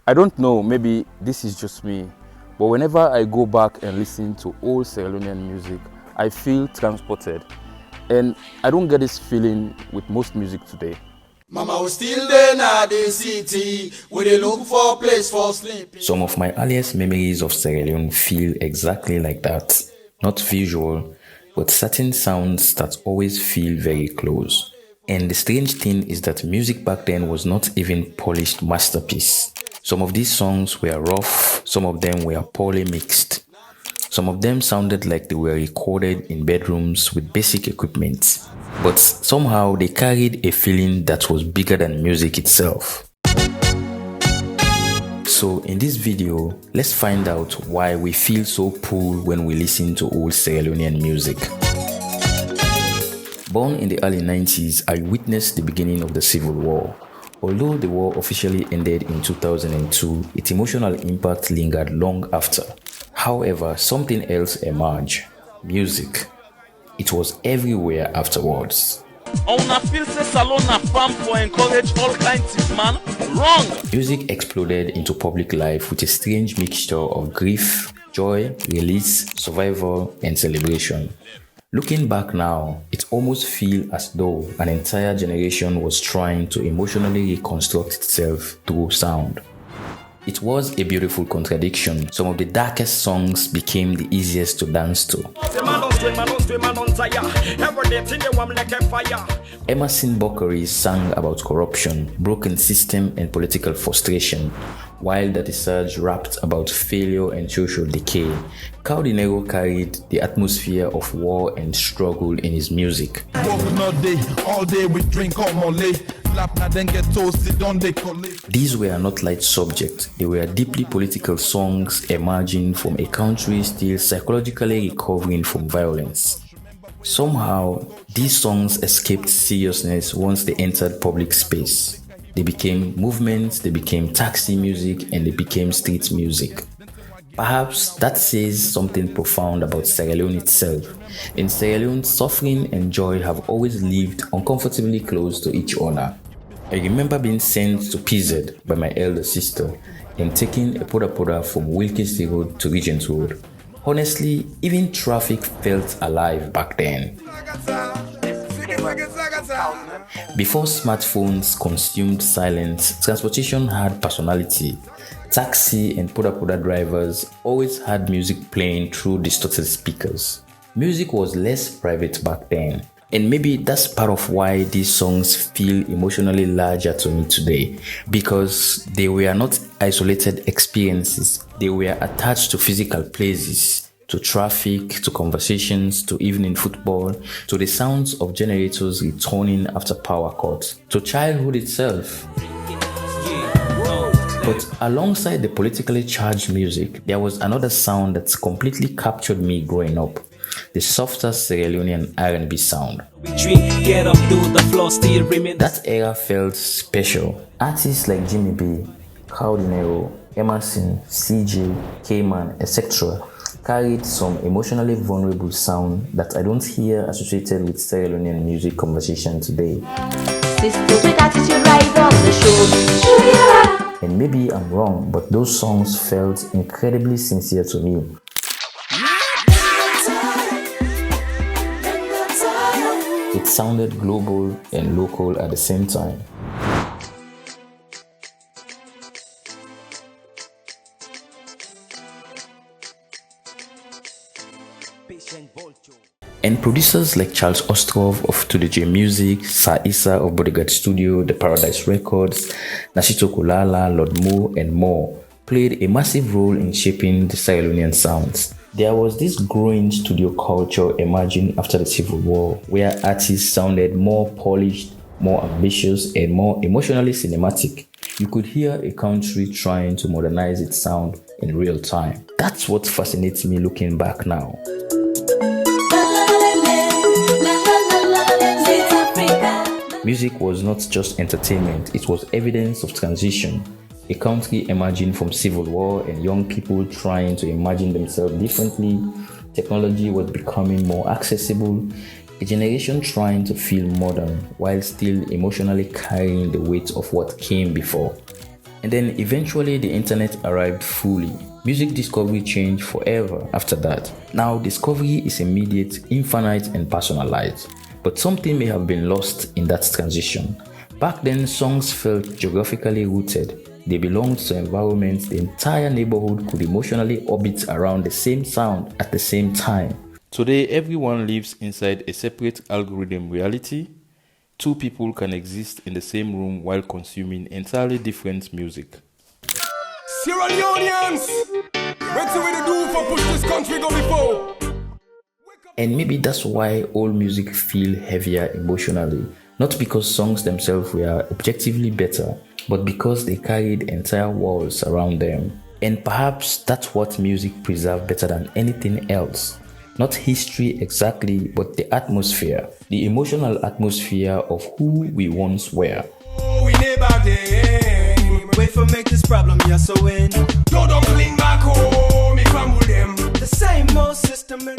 I don't know, maybe this is just me, but whenever I go back and listen to old Sierra Leonean music, I feel transported. And I don't get this feeling with most music today. Mama was still there in the city, where they look for a place for sleeping. Some of my earliest memories of Sierra Leone feel exactly like that. Not visual, but certain sounds that always feel very close. And the strange thing is that music back then was not even polished masterpiece. Some of these songs were rough, some of them were poorly mixed. Some of them sounded like they were recorded in bedrooms with basic equipment. But somehow they carried a feeling that was bigger than music itself. So in this video, let's find out why we feel so pulled when we listen to old Sierra Leonean music. Born in the early 90s, I witnessed the beginning of the Civil War. Although the war officially ended in 2002, its emotional impact lingered long after. However, something else emerged: music. It was everywhere afterwards. Music exploded into public life with a strange mixture of grief, joy, release, survival, and celebration. Looking back now, it almost feels as though an entire generation was trying to emotionally reconstruct itself through sound. It was a beautiful contradiction. Some of the darkest songs became the easiest to dance to. Emmerson sang about corruption, broken system, and political frustration, while Daddy Sarge rapped about failure and social decay. Kao Denero carried the atmosphere of war and struggle in his music. These were not light subjects, they were deeply political songs emerging from a country still psychologically recovering from violence. Somehow, these songs escaped seriousness once they entered public space. They became movements, they became taxi music, and they became street music. Perhaps that says something profound about Sierra Leone itself. In Sierra Leone, suffering and joy have always lived uncomfortably close to each other. I remember being sent to PZ by my elder sister and taking a poda from Wilkes Road to Regent Road. Honestly, even traffic felt alive back then. Before smartphones consumed silence, transportation had personality. Taxi and poda drivers always had music playing through distorted speakers. Music was less private back then. And maybe that's part of why these songs feel emotionally larger to me today, because they were not isolated experiences. They were attached to physical places, to traffic, to conversations, to evening football, to the sounds of generators returning after power cuts, to childhood itself. But alongside the politically charged music, there was another sound that completely captured me growing up: the softer Sierra Leonean R&B sound. That era felt special. Artists like Jimmy B, Kao Denero, Emmerson, CJ, K-Man, etc. carried some emotionally vulnerable sound that I don't hear associated with Sierra Leonean music conversation today. And maybe I'm wrong, but those songs felt incredibly sincere to me. It sounded global and local at the same time. And producers like Charles Ostrov of To The J Music, Sir Issa of Bodyguard Studio, The Paradise Records, Nashito Kulala, Lord Mo, and more played a massive role in shaping the Sierra Leonean sounds. There was this growing studio culture emerging after the Civil War, where artists sounded more polished, more ambitious, and more emotionally cinematic. You could hear a country trying to modernize its sound in real time. That's what fascinates me looking back now. Music was not just entertainment, it was evidence of transition. A country emerging from civil war and young people trying to imagine themselves differently. Technology was becoming more accessible. A generation trying to feel modern while still emotionally carrying the weight of what came before. And then eventually the internet arrived fully. Music discovery changed forever after that. Now discovery is immediate, infinite and personalized. But something may have been lost in that transition. Back then, songs felt geographically rooted. They belonged to environments the entire neighborhood could emotionally orbit around the same sound at the same time. Today, everyone lives inside a separate algorithm reality. Two people can exist in the same room while consuming entirely different music. Sierra Leoneans! What do we do for push this country go before? And maybe that's why old music feel heavier emotionally. Not because songs themselves were objectively better, but because they carried entire worlds around them. And perhaps that's what music preserves better than anything else. Not history exactly, but the atmosphere, the emotional atmosphere of who we once were. We never did. Wait for make this problem, yeah, so when. Don't clean back home, if I'm with them. The same old system.